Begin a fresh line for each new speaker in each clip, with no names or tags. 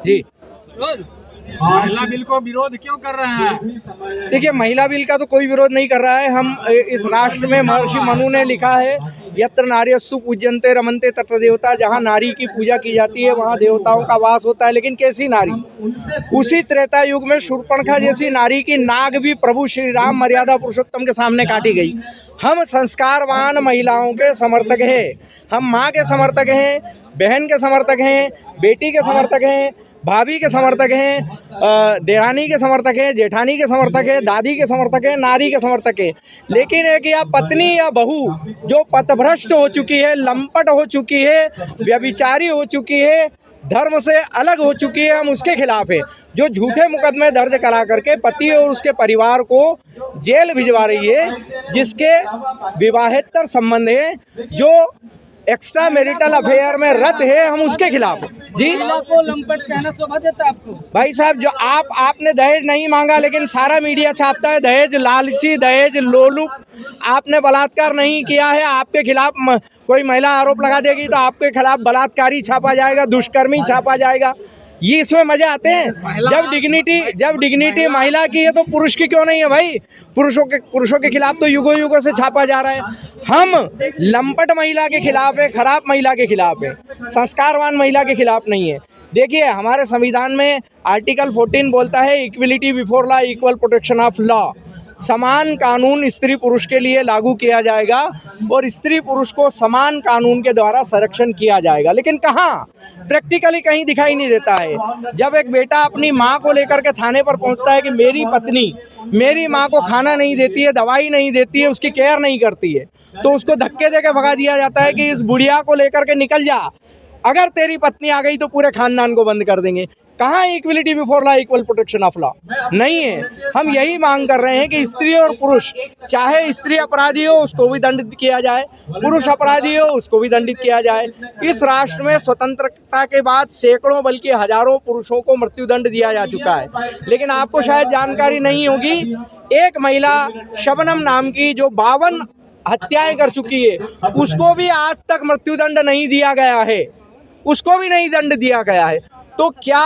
जी।
महिला बिल को विरोध क्यों कर रहे हैं?
देखिए, महिला बिल का तो कोई विरोध नहीं कर रहा है। हम इस राष्ट्र में महर्षि मनु ने लिखा है, यत्र नार्यस्तु पूज्यन्ते रमन्ते तत्र देवता, जहाँ नारी की पूजा की जाती है वहाँ देवताओं का वास होता है। लेकिन कैसी नारी? उसी त्रेता युग में शूर्पणखा जैसी नारी की नाग भी प्रभु श्री राम मर्यादा पुरुषोत्तम के सामने काटी गई। हम संस्कारवान महिलाओं के समर्थक हैं, हम माँ के समर्थक हैं, बहन के समर्थक हैं, बेटी के समर्थक हैं, भाभी के समर्थक हैं, देरानी के समर्थक हैं, जेठानी के समर्थक हैं, दादी के समर्थक हैं, नारी के समर्थक हैं। लेकिन एक या पत्नी या बहू जो पथभ्रष्ट हो चुकी है, लंपट हो चुकी है, व्यभिचारी हो चुकी है, धर्म से अलग हो चुकी है, हम उसके खिलाफ है। जो झूठे मुकदमे दर्ज करा करके पति और उसके परिवार को जेल भिजवा रही है, जिसके विवाहेतर संबंध है, जो एक्स्ट्रा मैरिटल अफेयर में रत है, हम उसके खिलाफ जी।
को लंपट कहना शोभा देता है आपको?
भाई साहब, जो आपने दहेज नहीं मांगा लेकिन सारा मीडिया छापता है दहेज लालची, दहेज लोलुप। आपने बलात्कार नहीं किया है, आपके खिलाफ कोई महिला आरोप लगा देगी तो आपके खिलाफ बलात्कारी छापा जाएगा, दुष्कर्मी छापा जाएगा। ये इसमें मजे आते हैं। जब डिग्निटी महिला की है तो पुरुष की क्यों नहीं है भाई? पुरुषों के खिलाफ तो युगों युगों से छापा जा रहा है। हम लंपट महिला के खिलाफ है, खराब महिला के खिलाफ है, संस्कारवान महिला के खिलाफ नहीं है। देखिए, हमारे संविधान में आर्टिकल 14 बोलता है equality before law, equal protection of law. समान कानून स्त्री पुरुष के लिए लागू किया जाएगा और स्त्री पुरुष को समान कानून के द्वारा संरक्षण किया जाएगा। लेकिन कहाँ? प्रैक्टिकली कहीं दिखाई नहीं देता है। जब एक बेटा अपनी माँ को लेकर के थाने पर पहुँचता है कि मेरी पत्नी मेरी माँ को खाना नहीं देती है, दवाई नहीं देती है, उसकी केयर नहीं करती है, तो उसको धक्के देके भगा दिया जाता है कि इस बुढ़िया को लेकर के निकल जा, अगर तेरी पत्नी आ गई तो पूरे खानदान को बंद कर देंगे। कहाँ equality before law, equal protection of law? नहीं है। हम यही मांग कर रहे हैं कि स्त्री और पुरुष, चाहे स्त्री अपराधी हो उसको भी दंडित किया जाए, पुरुष अपराधी हो उसको भी दंडित किया जाए। इस राष्ट्र में स्वतंत्रता के बाद सैकड़ों बल्कि हजारों पुरुषों को मृत्युदंड दिया जा चुका है। लेकिन आपको शायद जानकारी नहीं होगी, एक महिला शबनम नाम की जो 52 हत्याएं कर चुकी है, उसको भी आज तक मृत्युदंड नहीं दिया गया है, उसको भी नहीं दंड दिया गया है। तो क्या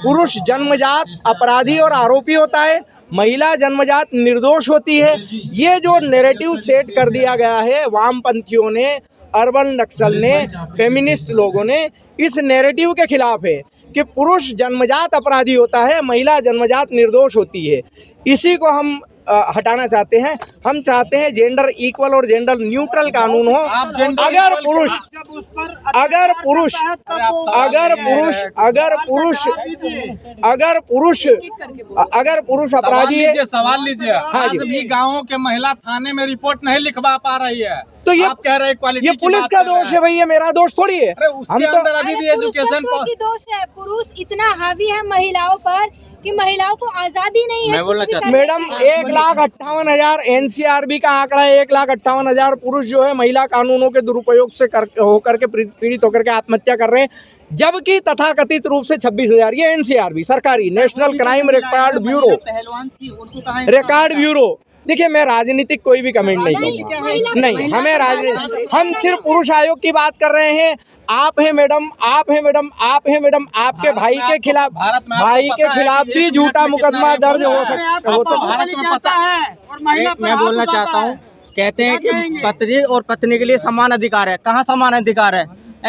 पुरुष जन्मजात अपराधी और आरोपी होता है, महिला जन्मजात निर्दोष होती है? ये जो नैरेटिव सेट कर दिया गया है वामपंथियों ने, अर्बन नक्सल ने, फेमिनिस्ट लोगों ने, इस नैरेटिव के खिलाफ है कि पुरुष जन्मजात अपराधी होता है, महिला जन्मजात निर्दोष होती है। इसी को हम हटाना चाहते हैं। हम चाहते हैं जेंडर इक्वल और जेंडर न्यूट्रल कानून हो। अगर पुरुष अपराधी है,
सवाल लीजिए।
हाँ जी,
आज भी गाँवों के महिला थाने में रिपोर्ट नहीं लिखवा पा रही है,
तो ये
आप कह रहे हैं क्वालिटी,
ये पुलिस का दोष है भाई, ये मेरा दोष थोड़ी है।
हम तो अभी भी एजुकेशन
दोष है। पुरुष इतना हावी है महिलाओं पर कि महिलाओं को आजादी नहीं है।
मैडम, 1,58,000 NCRB का आंकड़ा है, 1,58,000 पुरुष जो है महिला कानूनों के दुरुपयोग से होकर के पीड़ित होकर के आत्महत्या कर रहे हैं, जबकि तथाकथित रूप से 26,000, ये NCRB सरकारी नेशनल क्राइम रिकॉर्ड ब्यूरो। देखिए, मैं राजनीतिक कोई भी कमेंट नहीं करूँगा, नहीं, हमें राजनीतिक, हम सिर्फ पुरुष आयोग की बात कर रहे हैं। आप हैं मैडम, आप हैं मैडम, आप हैं मैडम, आपके भाई के खिलाफ भी झूठा मुकदमा दर्ज हो सकता है।
भारत में पता है।
मैं बोलना चाहता हूँ, कहते हैं कि पत्नी और पत्नी के लिए समान अधिकार है। कहाँ समान अधिकार है?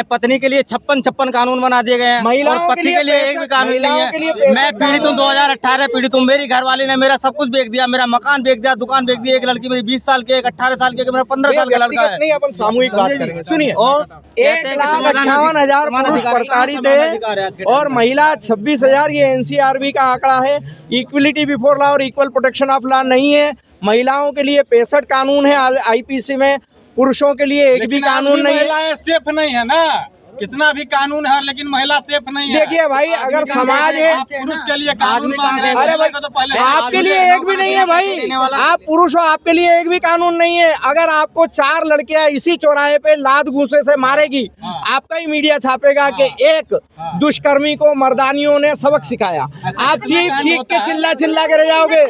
पत्नी के लिए 56 कानून बना दिए गए हैं और पति के लिए एक भी कानून नहीं है। मैं पीड़ित हूँ, 2018 पीड़ित हूँ। मेरी घरवाली ने मेरा सब कुछ बेच दिया, मेरा मकान बेच दिया, दुकान बेच दी। एक लड़की मेरी 20 साल की, एक 18 साल की, मेरा 15 साल का लड़का है।
अपन सामूहिक बात करेंगे, सुनिए। और 1,58,000 पुरुष प्रताड़ित है और महिला 26,000, ये NCRB का आंकड़ा है। इक्वलिटी बिफोर लॉ और इक्वल प्रोटेक्शन ऑफ लॉ नहीं है। महिलाओं के लिए 65 कानून है IPC में, पुरुषों के लिए एक भी कानून नहीं है।
महिलाएं सेफ नहीं है ना, कितना भी कानून है लेकिन महिला सेफ नहीं है।
देखिए भाई, अगर समाज है,
पुरुष के लिए कानून मांग रहे हैं,
अरे भाई,
तो पहले
आपके लिए एक भी नहीं है भाई, आप पुरुष हो, आपके लिए एक भी कानून नहीं है। अगर आपको 4 लड़कियां इसी चौराहे पे लात घूंसे से मारेगी, आपका ही मीडिया छापेगा कि एक दुष्कर्मी को मर्दानियों ने सबक सिखाया। आप चीख के चिल्ला के रह जाओगे,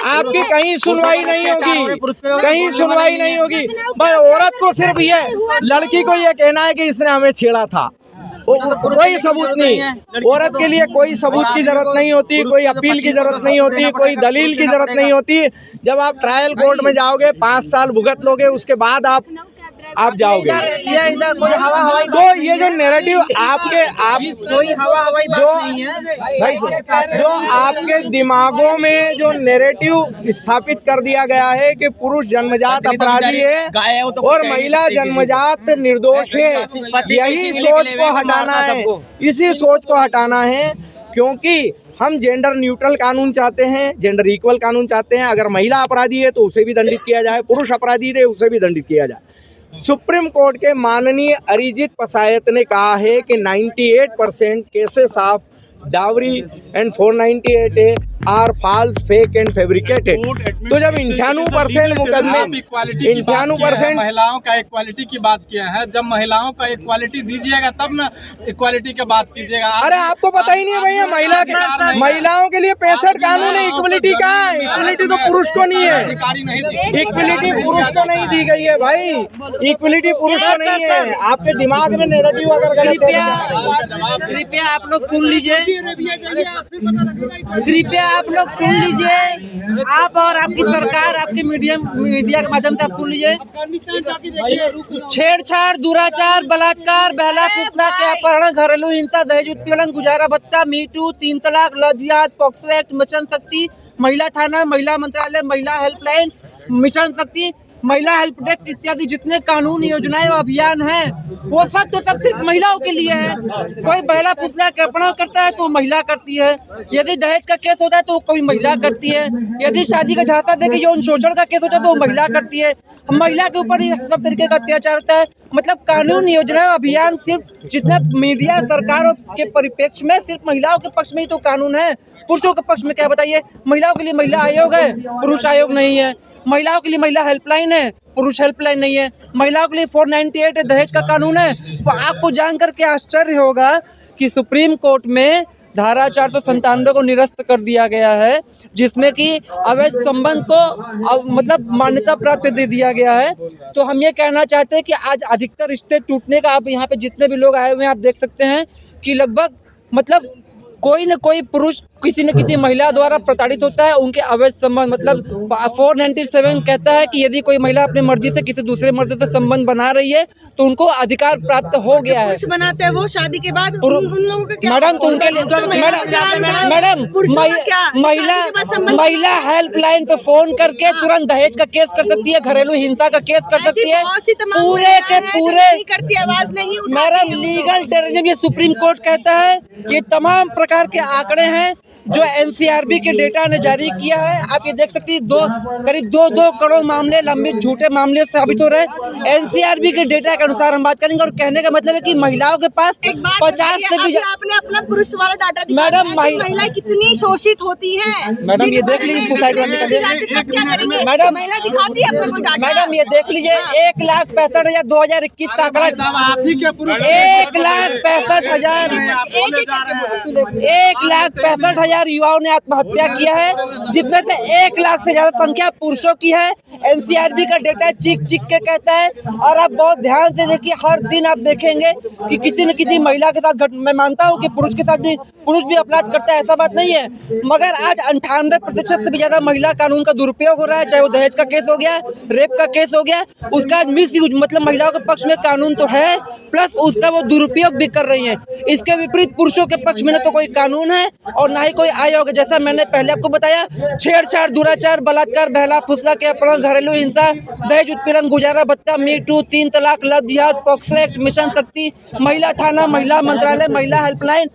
आपकी कहीं सुनवाई नहीं होगी, कहीं सुनवाई नहीं होगी। बस औरत को सिर्फ ये, लड़की को ये कहना है कि इसने हमें छेड़ा था, कोई सबूत नहीं, औरत के लिए कोई सबूत की जरूरत नहीं होती, कोई अपील की जरूरत नहीं होती, कोई दलील की जरूरत नहीं होती। जब आप ट्रायल कोर्ट में जाओगे 5 साल भुगत लोगे, उसके बाद आप जाओगे। तो ये जो नैरेटिव जो आपके दिमागों में जो नैरेटिव स्थापित कर दिया गया है कि पुरुष जन्मजात अपराधी है और महिला जन्मजात निर्दोष है, यही सोच को हटाना है, इसी सोच को हटाना है। क्योंकि हम जेंडर न्यूट्रल कानून चाहते हैं, जेंडर इक्वल कानून चाहते हैं। अगर महिला अपराधी है तो उसे भी दंडित किया जाए, पुरुष अपराधी है उसे भी दंडित किया जाए। सुप्रीम कोर्ट के माननीय अरिजीत पसायत ने कहा है कि 98% cases of dowry and 498A are false, fake and fabricated. तो जब 98% मुकदमे, 98%
महिलाओं का इक्वालिटी की बात किया है, जब महिलाओं का इक्वालिटी दीजिएगा तब ना इक्वालिटी की बात कीजिएगा।
अरे आपको पता ही नहीं है भैया, महिलाओं के लिए 65 कानून है, इक्वलिटी कहाँ है? इक्वलिटी तो पुरुष को नहीं है, इक्वलिटी पुरुष को नहीं दी गई है भाई, इक्वलिटी पुरुष को नहीं है। आपके दिमाग में नेगेटिव अगर गलत है,
कृपया आप लोग सुन लीजिए, कृपया आप लोग सुन लीजिए, आप और आपकी सरकार, आपके मीडिया के माध्यम से आप सुन लीजिए। छेड़छाड़, दुराचार, बलात्कार, बहला फुसला के अपहरण, घरेलू हिंसा, दहेज उत्पीड़न, गुजारा भत्ता, मीटू, 3 तलाक, लव जिहाद, पॉक्सो एक्ट, मिशन शक्ति, महिला थाना, महिला मंत्रालय, महिला हेल्पलाइन, मिशन शक्ति, महिला हेल्प डेस्क इत्यादि जितने कानून, योजनाएं और अभियान हैं, वो सब तो सब सिर्फ महिलाओं के लिए है। कोई बहला फुसला के अपहरण करता है तो महिला करती है, यदि दहेज का केस होता है तो कोई महिला करती है, यदि शादी का झांसा देके यौन शोषण का केस होता है तो वो महिला करती है। महिला के ऊपर ये सब तरीके का अत्याचार होता है। मतलब कानून, योजना, अभियान सिर्फ जितना मीडिया, सरकार के परिप्रेक्ष्य में सिर्फ महिलाओं के पक्ष में ही तो कानून है। पुरुषों के पक्ष में क्या बताइए? महिलाओं के लिए महिला आयोग है, पुरुष आयोग नहीं है। महिलाओं के लिए महिला हेल्पलाइन है, पुरुष हेल्पलाइन नहीं है। महिलाओं के लिए 498 दहेज का कानून है। तो आपको जानकर के आश्चर्य होगा कि सुप्रीम कोर्ट में धारा 497 को निरस्त कर दिया गया है, जिसमें कि अवैध संबंध को मतलब मान्यता प्राप्त दे दिया गया है। तो हम ये कहना चाहते हैं कि आज अधिकतर रिश्ते टूटने का, आप यहाँ पे जितने भी लोग आए हुए हैं आप देख सकते हैं कि लगभग मतलब कोई न कोई पुरुष किसी न किसी महिला द्वारा प्रताड़ित होता है। उनके अवैध संबंध, मतलब 497 कहता है कि यदि कोई महिला अपनी मर्जी से किसी दूसरे मर्द से संबंध बना रही है तो उनको अधिकार प्राप्त हो गया है।
बनाते हैं वो शादी के बाद उन लोगों का क्या?
मैडम तो उनके लिए महिला हेल्पलाइन पे फोन करके तुरंत दहेज का केस कर सकती है, घरेलू हिंसा का केस कर सकती है, पूरे के पूरे
करती आवाज नहीं।
मैडम लीगल टेररिज्म, ये सुप्रीम कोर्ट कहता है कि तमाम प्रकार के आंकड़े हैं जो एनसीआरबी के डेटा ने जारी किया है। आप ये देख सकती है करीब 2 करोड़ मामले लंबित झूठे मामले साबित हो रहे हैं। एनसीआरबी के डेटा के अनुसार हम बात करेंगे। और कहने का मतलब है कि महिलाओं के पास 50 से भी
आपने अपना पुरुष वाला डाटा दिखाया,
मैडम
महिला कितनी शोषित होती है।
मैडम ये देख लीजिए सुसाइड
मैडम महिला दिखाती है अपने को डाटा।
मैडम ये देख लीजिए 1,65,000 2021 का आंकड़ा, 1,65,000 युवाओं ने आत्महत्या किया है, जिसमें से 1 लाख से ज्यादा संख्या पुरुषों की है। एनसीआरबी का डेटा चिक के कहता है। और आप बहुत ध्यान से देखिए, हर दिन आप देखेंगे कि किसी न किसी महिला के साथ मैं मानता हूं कि पुरुष के साथ भी पुरुष भी अपराध करता है, ऐसा बात नहीं है, मगर आज 98% से भी ज्यादा महिला कानून का दुरुपयोग हो रहा है। चाहे वो दहेज का केस हो गया, रेप का केस हो गया, उसका मिस यूज, मतलब महिलाओं के पक्ष में कानून तो है, प्लस उसका वो दुरुपयोग भी कर रही है। इसके विपरीत पुरुषों के पक्ष में न तो कोई कानून है और ना ही कोई आयोग। जैसा मैंने पहले आपको बताया, छेड़छाड़, दुराचार, बलात्कार, बहला फुसला के अपहरण, घरेलू हिंसा, दहेज उत्पीड़न, गुजारा भत्ता, मीटू, 3 तलाक, लव जिहाद, पॉक्सो एक्ट, मिशन शक्ति, महिला थाना, महिला मंत्रालय, महिला हेल्पलाइन,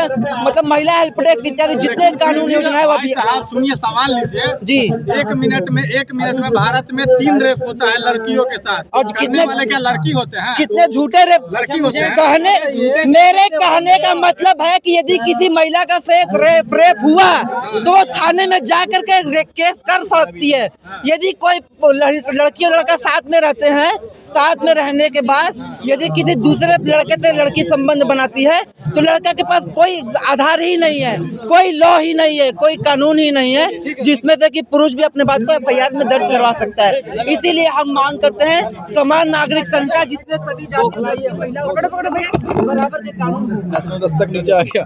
मतलब महिला हेल्प डेस्क इत्यादि जितने कानून योजनाएं वो भी।
सुनिए, सवाल लीजिए
जी।
1 मिनट में भारत में 3 रेप होता है लड़कियों के साथ,
और कितने
वाले क्या लड़की होते हैं?
कितने झूठे रेप
लड़की होते हैं।
मेरे कहने का मतलब है कि यदि किसी महिला का सेक्स
रेप हुआ तो वो थाने में जा करके केस कर सकती है। यदि कोई लड़की और लड़का साथ में रहते हैं, साथ में रहने के बाद यदि किसी दूसरे लड़के से लड़की संबंध बनाती है तो लड़का के पास कोई आधार ही नहीं है, कोई लॉ ही नहीं है, कोई कानून ही नहीं है जिसमें से कि पुरुष भी अपने बात को FIR में दर्ज करवा सकता है। इसीलिए हम मांग करते हैं समान नागरिक संहिता जिसमें सभी जाति बराबर के कानून।
दस्तक नीचे आ गया।